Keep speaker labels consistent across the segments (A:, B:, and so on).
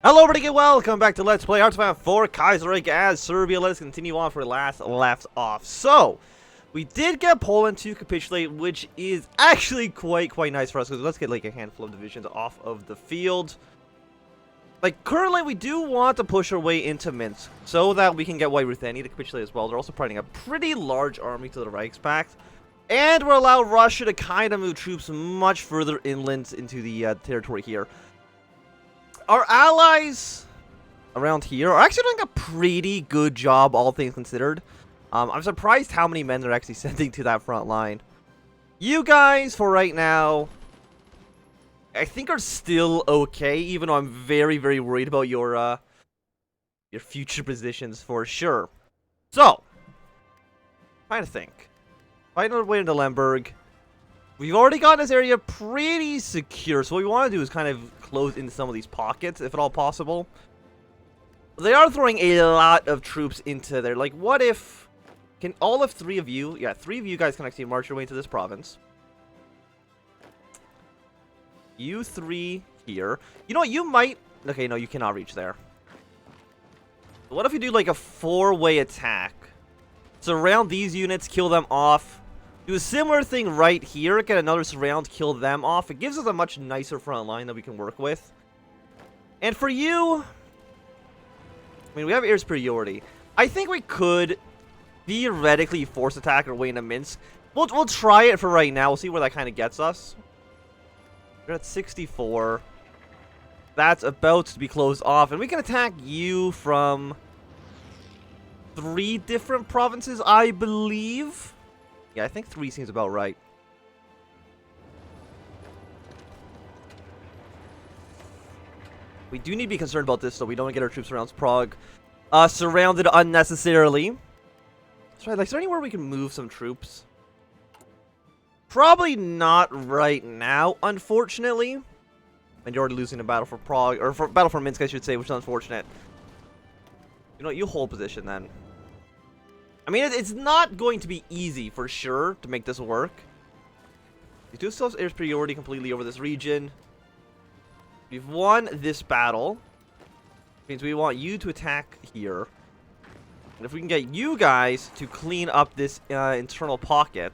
A: Hello everybody, welcome back to Let's Play HOI4 Kaiserreich Serbia. Let's continue on where last left off. So, we did get Poland to capitulate, which is actually quite nice for us, because let's get like a handful of divisions off of the field. Like, currently we do want to push our way into Minsk, so that we can get WWII to capitulate as well. They're also providing a pretty large army to the Reichspakt. And we'll allow Russia to kind of move troops much further inland into the territory here. Our allies around here are actually doing a pretty good job, all things considered. I'm surprised how many men they're actually sending to that front line. You guys, for right now, I think are still okay, even though I'm very worried about your future positions for sure. So, trying to think. Find our way into Lemberg. We've already got this area pretty secure, so what we want to do is kind of close into some of these pockets, if at all possible. They are throwing a lot of troops into there. Like, what if... Can all of three of you... Yeah, three of you guys can actually march your way into this province. You three here. You know what, you might... Okay, no, you cannot reach there. What if you do, like, a four-way attack? Surround these units, kill them off. Do a similar thing right here, get another surround, kill them off. It gives us a much nicer front line that we can work with. And for you, I mean, we have air superiority. I think we could theoretically force attack our way into Minsk. We'll try it for right now. We'll see where that kind of gets us. We're at 64. That's about to be closed off. And we can attack you from 3 different provinces, I believe. Yeah, I think 3 seems about right. We do need to be concerned about this, so we don't get our troops around Prague surrounded unnecessarily. That's right, like, is there anywhere we can move some troops? Probably not right now, unfortunately. And you're already losing a battle for Prague, or for battle for Minsk, I should say, which is unfortunate. You know what, you hold position then. I mean, it's not going to be easy, for sure, to make this work. We do still have air superiority completely over this region. We've won this battle. Which means we want you to attack here. And if we can get you guys to clean up this internal pocket,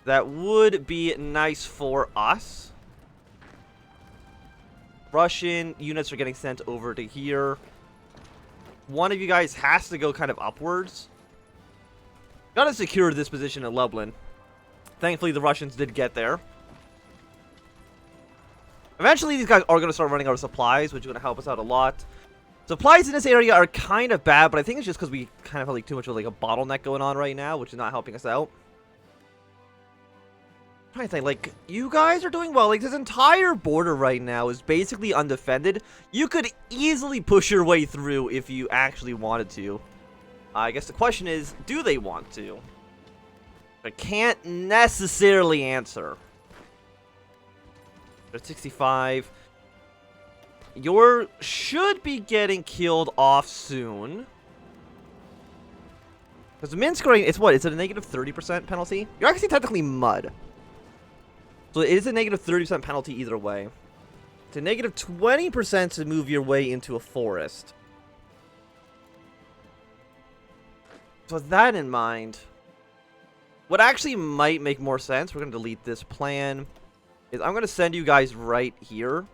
A: that would be nice for us. Russian units are getting sent over to here. One of you guys has to go kind of upwards. Gotta secure this position at Lublin. Thankfully, the Russians did get there. Eventually, these guys are going to start running out of supplies, which is going to help us out a lot. Supplies in this area are kind of bad, but I think it's just because we kind of have like too much of like a bottleneck going on right now, which is not helping us out. I'm trying to think, like, you guys are doing well. Like, this entire border right now is basically undefended. You could easily push your way through if you actually wanted to. I guess the question is, do they want to? I can't necessarily answer. At 65. You should be getting killed off soon. Because the Minsk rating, it's what? It's a negative 30% penalty? You're actually technically mud. So it is a negative 30% penalty either way. It's a negative 20% to move your way into a forest. So with that in mind, what actually might make more sense, we're going to delete this plan, is I'm going to send you guys right here.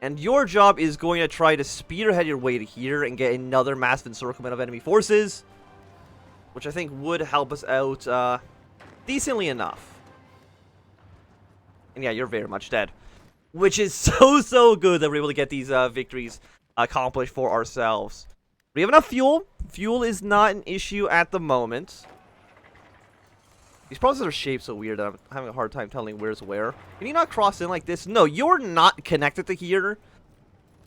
A: And your job is going to try to spearhead your way to here and get another massive encirclement of enemy forces. Which I think would help us out decently enough. And yeah, you're very much dead. Which is so good that we're able to get these victories accomplished for ourselves. We have enough fuel. Fuel is not an issue at the moment. These provinces are shaped so weird that I'm having a hard time telling where's where. Can you not cross in like this? No, you're not connected to here.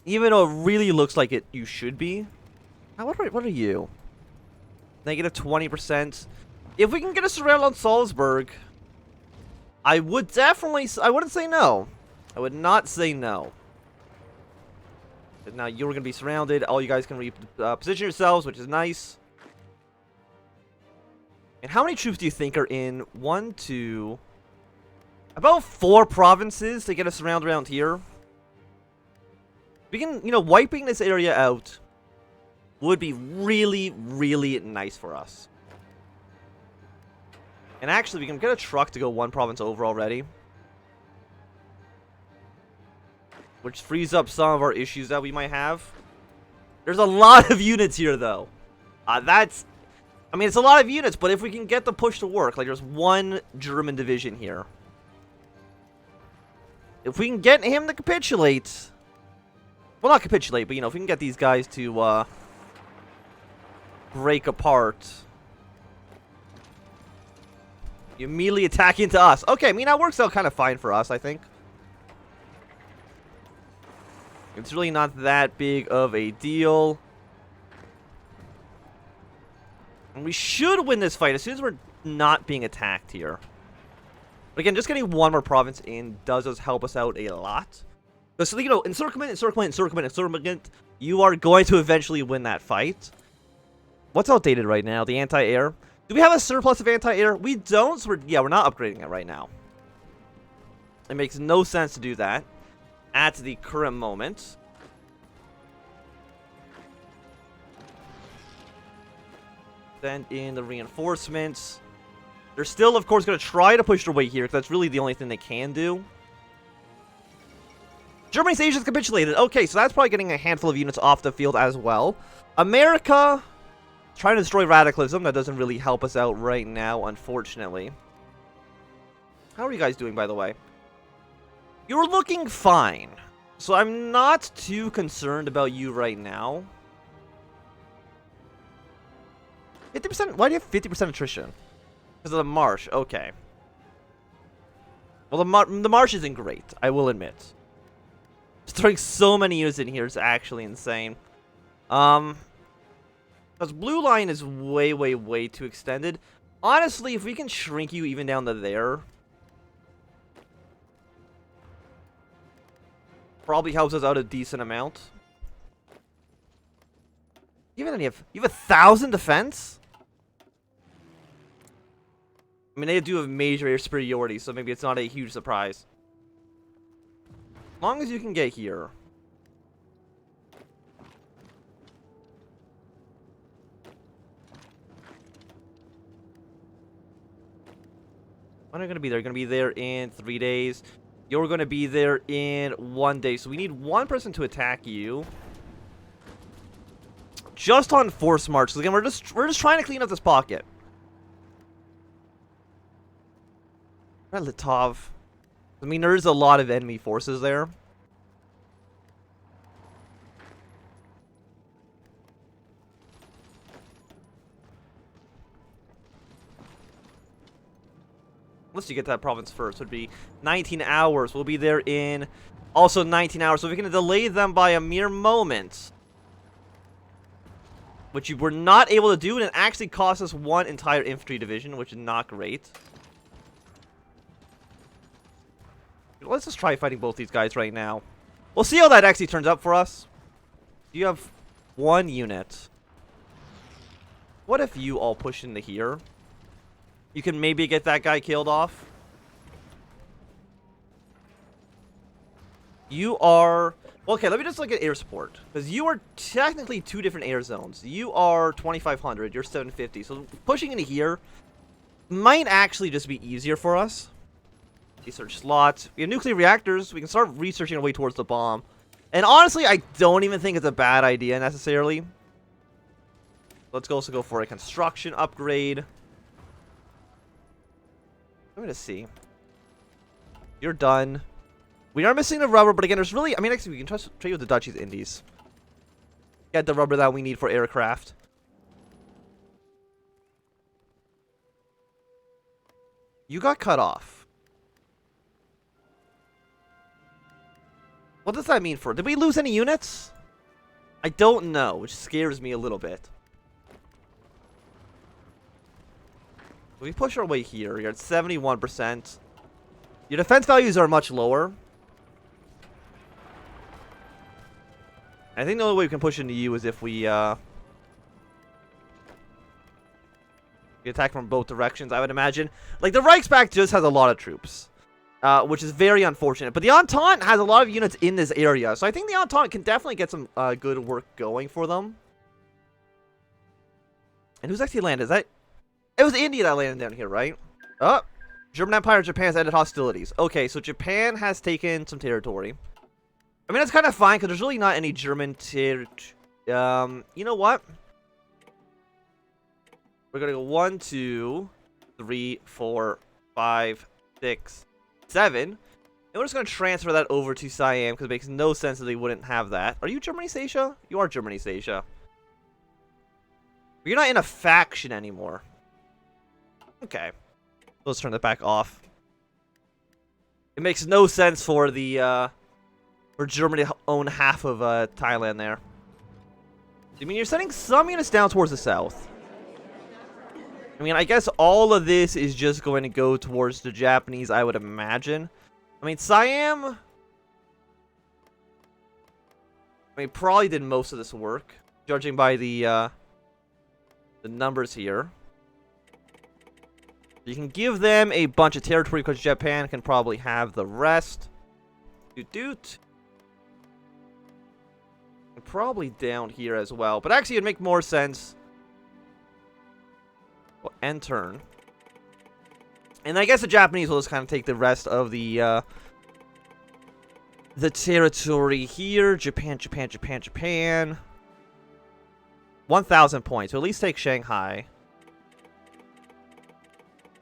A: Even though it really looks like it, you should be. What are you? Negative 20%. If we can get a surround on Salzburg, I would definitely... I wouldn't say no. I would not say no. But now you're going to be surrounded. All you guys can reposition yourselves, which is nice. And how many troops do you think are in 1, 2... About 4 provinces to get us around here. We can, you know, wiping this area out would be really, really nice for us. And actually, we can get a truck to go one province over already. Which frees up some of our issues that we might have. There's a lot of units here, though. I mean, it's a lot of units, but if we can get the push to work, like there's one German division here. If we can get him to capitulate... Well, not capitulate, but, you know, if we can get these guys to, break apart. You immediately attack into us. Okay, I mean, that works out kind of fine for us, I think. It's really not that big of a deal. And we should win this fight as soon as we're not being attacked here. But again, just getting one more province in does help us out a lot. So, you know, encirclement, encirclement, encirclement, encirclement. You are going to eventually win that fight. What's outdated right now? The anti-air. Do we have a surplus of anti-air? We don't. So we're not upgrading it right now. It makes no sense to do that at the current moment. Send in the reinforcements. They're still, of course, going to try to push their way here, because that's really the only thing they can do. Germany's Asia's capitulated. Okay, so that's probably getting a handful of units off the field as well. America, trying to destroy radicalism. That doesn't really help us out right now, unfortunately. How are you guys doing, by the way? You're looking fine. So I'm not too concerned about you right now. 50%? Why do you have 50% attrition? Because of the marsh. Okay. Well, the marsh isn't great, I will admit. Just throwing so many units in here is actually insane. Because blue line is way, way, way too extended. Honestly, if we can shrink you even down to there, probably helps us out a decent amount. You have 1,000 defense? I mean, they do have major air superiority, so maybe it's not a huge surprise. As long as you can get here. When are you going to be there? You're going to be there in 3 days. You're going to be there in 1 day. So we need one person to attack you. Just on force march. So again, we're just trying to clean up this pocket. Right, Litov. I mean, there is a lot of enemy forces there. Unless you get that province first, would be 19 hours. We'll be there in also 19 hours. So we can delay them by a mere moment, which you were not able to do, and it actually cost us one entire infantry division, which is not great. Let's just try fighting both these guys right now. We'll see how that actually turns out for us. You have one unit. What if you all push into here? You can maybe get that guy killed off. You are... Okay, let me just look at air support. Because you are technically two different air zones. You are 2,500. You're 750. So pushing into here might actually just be easier for us. Research slots. We have nuclear reactors. We can start researching our way towards the bomb. And honestly, I don't even think it's a bad idea necessarily. Let's also go for a construction upgrade. I'm going to see. You're done. We are missing the rubber, but again, there's really... I mean, actually, we can trade with the Dutch East Indies. Get the rubber that we need for aircraft. You got cut off. What does that mean for... Did we lose any units? I don't know, which scares me a little bit. We push our way here. You're at 71%. Your defense values are much lower. I think the only way we can push into you is if we attack from both directions, I would imagine. Like, the Reichsbank just has a lot of troops. which is very unfortunate. But the Entente has a lot of units in this area, so I think the Entente can definitely get some good work going for them. And who's actually landed? Is that... It was India that landed down here, right? Oh, German Empire and Japan has ended hostilities. Okay, so Japan has taken some territory. I mean, that's kind of fine, because there's really not any German territory. You know what? We're going to go 1, 2, 3, 4, 5, 6, 7. And we're just going to transfer that over to Siam, because it makes no sense that they wouldn't have that. Are you Germany, Asia? You are Germany, Asia. You're not in a faction anymore. Okay. Let's turn that back off. It makes no sense for the, for Germany to own half of, Thailand there. I mean, you're sending some units down towards the south. I mean, I guess all of this is just going to go towards the Japanese, I would imagine. I mean, Siam... I mean, probably did most of this work, judging by the numbers here. You can give them a bunch of territory because Japan can probably have the rest. Doot. And probably down here as well. But actually, it'd make more sense. Well, end turn. And I guess the Japanese will just kind of take the rest of the territory here. Japan. 1,000 points. So at least take Shanghai.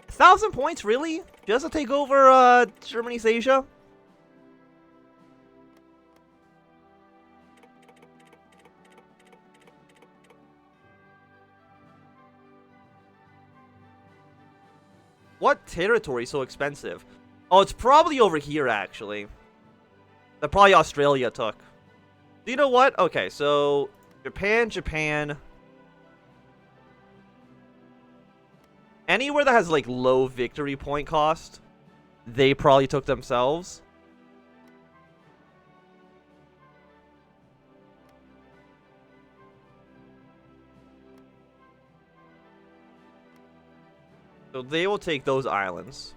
A: 1,000 points, really? Just to take over Germany, Asia? What territory is so expensive? Oh, it's probably over here, actually. That probably Australia took. Do you know what? Okay, so Japan. Anywhere that has, like, low victory point cost, they probably took themselves. So they will take those islands.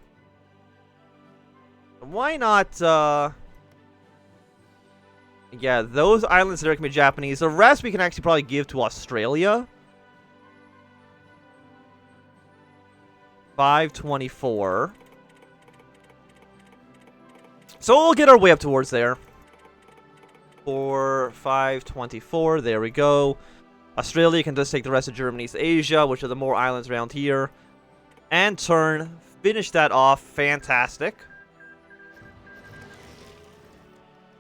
A: Why not, yeah, those islands there can be Japanese. The rest we can actually probably give to Australia. 524. So we'll get our way up towards there. 524. There we go. Australia can just take the rest of Germany's Asia, which are the more islands around here. And turn. Finish that off. Fantastic.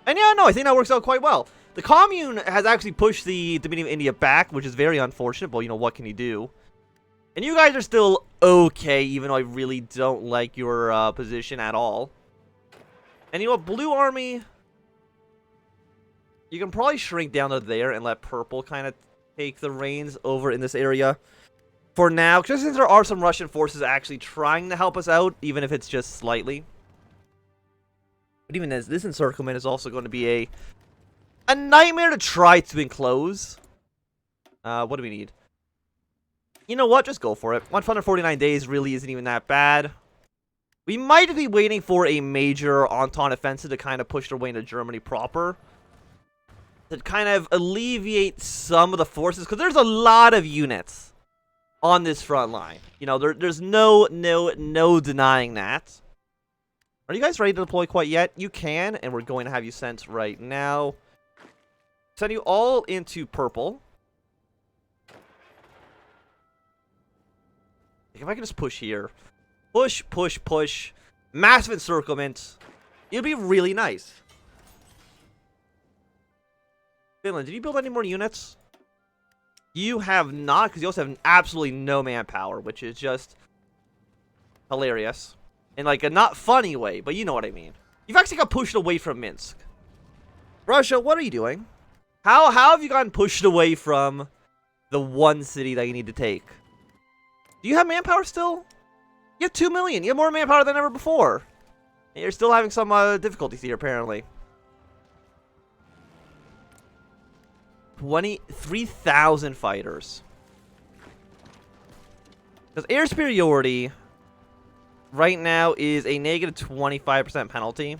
A: And yeah, no, I think that works out quite well. The commune has actually pushed the Dominion of India back, which is very unfortunate, but you know, what can you do? And you guys are still okay, even though I really don't like your position at all. And you know what, Blue Army, you can probably shrink down to there and let Purple kind of take the reins over in this area for now. Just since there are some Russian forces actually trying to help us out, even if it's just slightly. But even as this encirclement is also going to be a nightmare to try to enclose. What do we need? You know what? Just go for it. 149 days really isn't even that bad. We might be waiting for a major Entente offensive to kind of push their way into Germany proper. To kind of alleviate some of the forces. Because there's a lot of units on this front line. You know, there's no denying that. Are you guys ready to deploy quite yet? You can, and we're going to have you sent right now. Send you all into Purple. If I can just push here. Push. Massive encirclement. It'd be really nice. Finland, did you build any more units? You have not, because you also have absolutely no manpower, which is just hilarious. In like a not funny way, but you know what I mean. You've actually got pushed away from Minsk. Russia, what are you doing? How have you gotten pushed away from the one city that you need to take? Do you have manpower still? You have 2 million. You have more manpower than ever before. And you're still having some difficulties here, apparently. 23,000 fighters. Because air superiority right now is a negative 25% penalty.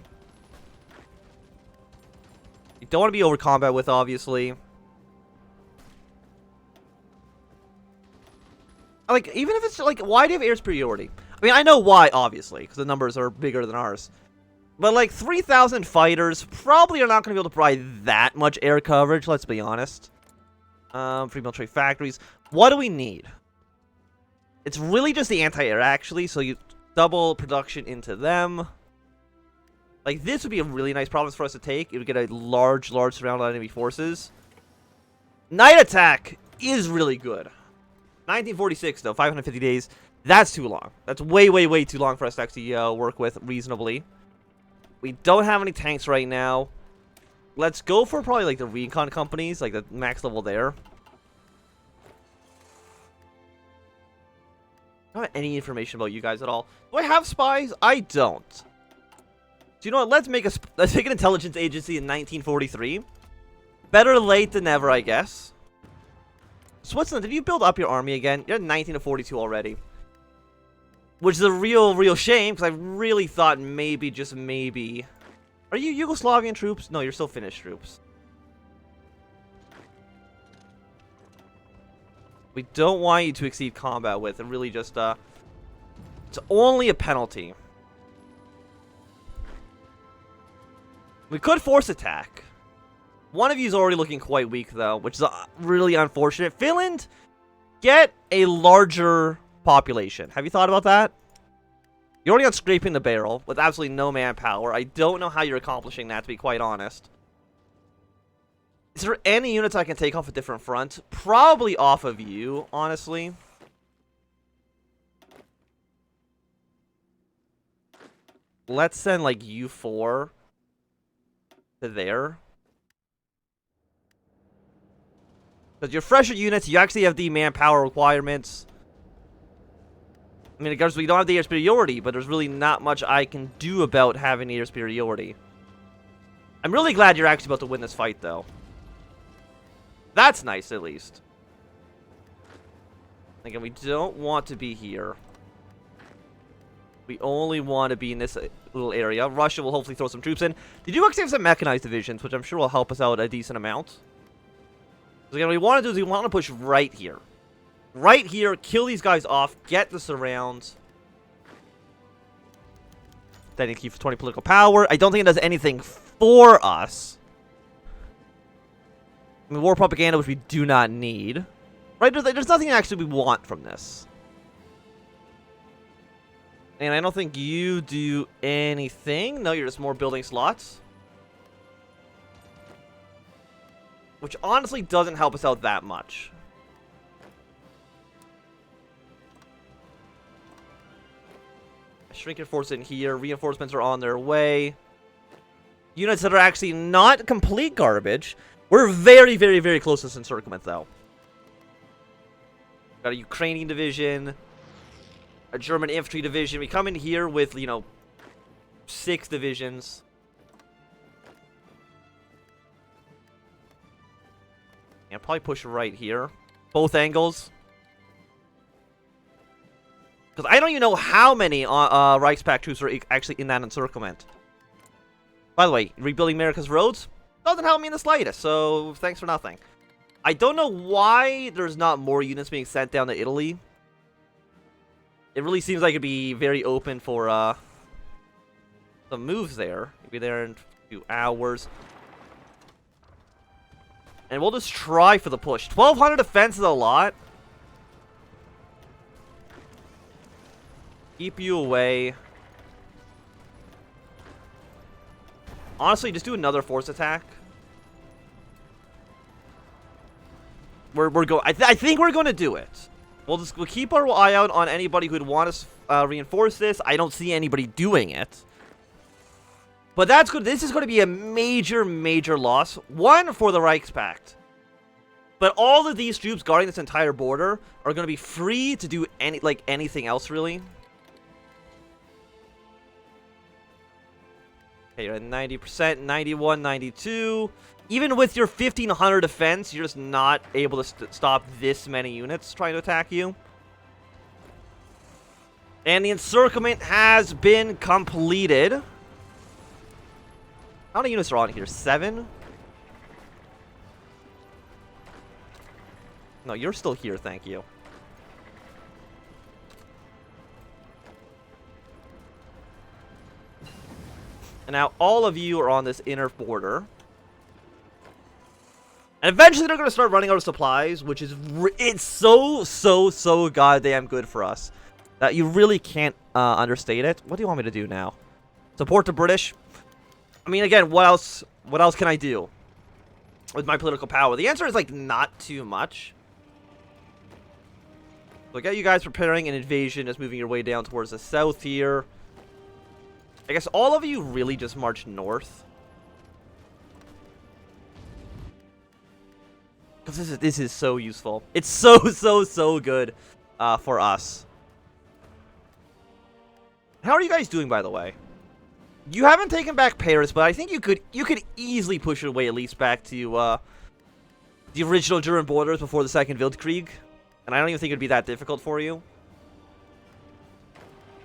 A: You don't want to be over combat with, obviously. Like, even if it's like, why do you have air superiority? I mean, I know why, obviously, because the numbers are bigger than ours. But like 3,000 fighters probably are not going to be able to provide that much air coverage, let's be honest. Free military factories. What do we need? It's really just the anti-air, actually, so you double production into them. Like, this would be a really nice province for us to take. It would get a large surround of enemy forces. Night attack is really good. 1946, though, 550 days. That's too long. That's way too long for us to actually work with reasonably. We don't have any tanks right now. Let's go for probably like the recon companies, like the max level there. I don't have any information about you guys at all. Do I have spies? I don't. So you know what? Let's make an intelligence agency in 1943. Better late than never, I guess. Switzerland, did you build up your army again? You're at 19 to 42 already. Which is a real shame, because I really thought maybe, just maybe... Are you Yugoslavian troops? No, you're still Finnish troops. We don't want you to exceed combat with, and really just, it's only a penalty. We could force attack. One of you is already looking quite weak, though, which is really unfortunate. Finland, get a larger population. Have you thought about that? You're already on scraping the barrel with absolutely no manpower. I don't know how you're accomplishing that, to be quite honest. Is there any units I can take off a different front? Probably off of you, honestly. Let's send, like, U4 to there. Because you're fresher units, you actually have the manpower requirements. I mean, we don't have the air superiority, but there's really not much I can do about having the air superiority. I'm really glad you're actually about to win this fight, though. That's nice, at least. Again, we don't want to be here. We only want to be in this little area. Russia will hopefully throw some troops in. They do actually have some mechanized divisions, which I'm sure will help us out a decent amount. So again, what we want to do is we want to push right here. Right here, kill these guys off, get the surround. Then it keeps 20 political power. I don't think it does anything for us. I mean, war propaganda, which we do not need. Right? There's nothing actually we want from this. And I don't think you do anything. No, you're just more building slots. Which honestly doesn't help us out that much. Shrink your force in here. Reinforcements are on their way. Units that are actually not complete garbage. We're very close to this encirclement, though. Got a Ukrainian division. A German infantry division. We come in here with, you know, 6 divisions. And probably push right here. Both angles. Because I don't even know how many Reichspakt troops are actually in that encirclement. By the way, rebuilding America's roads doesn't help me in the slightest, so thanks for nothing. I don't know why there's not more units being sent down to Italy. It really seems like it'd be very open for some moves there. We'll be there in a few hours. And we'll just try for the push. 1,200 defense is a lot. Keep you away. Honestly, just do another force attack. We're going. I think we're going to do it. We'll keep our eye out on anybody who'd want us reinforce this. I don't see anybody doing it. But that's good. This is going to be a major loss. One, for the Reichspakt. But all of these troops guarding this entire border are going to be free to do anything else, really. Okay, you're at 90%, 91, 92. Even with your 1,500 defense, you're just not able to stop this many units trying to attack you. And the encirclement has been completed. How many units are on here? 7? No, you're still here, thank you. And now all of you are on this inner border. And eventually they're going to start running out of supplies, which is it's so goddamn good for us that you really can't understate it. What do you want me to do now? Support the British? I mean, again, what else can I do with my political power? The answer is, like, not too much. So get you guys preparing an invasion, just moving your way down towards the south here. I guess all of you really just march north. Because this is so useful. It's so good for us. How are you guys doing, by the way? You haven't taken back Paris, but I think you could easily push it away at least back to the original German borders before the Second Weltkrieg. And I don't even think it'd be that difficult for you.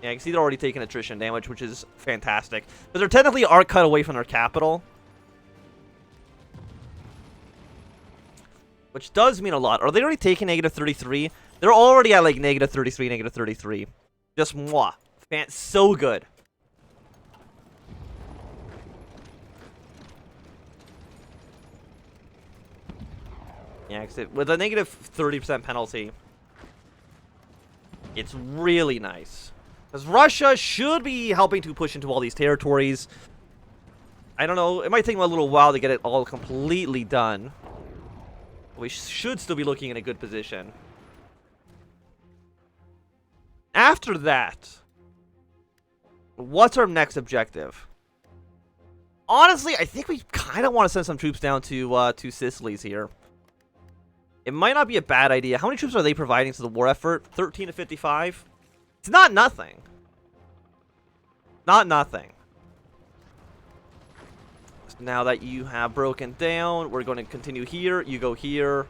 A: Yeah, I can see they're already taking attrition damage, which is fantastic. But they technically are cut away from their capital. Which does mean a lot. Are they already taking -33? They're already at, like, -33, -33. Just mwah. So good. Yeah, with a -30% penalty, it's really nice. Because Russia should be helping to push into all these territories. I don't know. It might take them a little while to get it all completely done. We should still be looking in a good position. After that, what's our next objective? Honestly, I think we kind of want to send some troops down to Sicily's here. It might not be a bad idea. How many troops are they providing to the war effort? 13 to 55? It's not nothing. Not nothing. Now that you have broken down, we're going to continue here. You go here.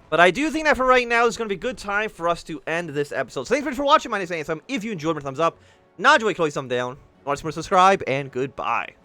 A: But I do think that for right now, it's going to be a good time for us to end this episode. So thanks for watching. My name is Sam. If you enjoyed, thumbs up. Not enjoy, thumbs down. Want to subscribe, and goodbye.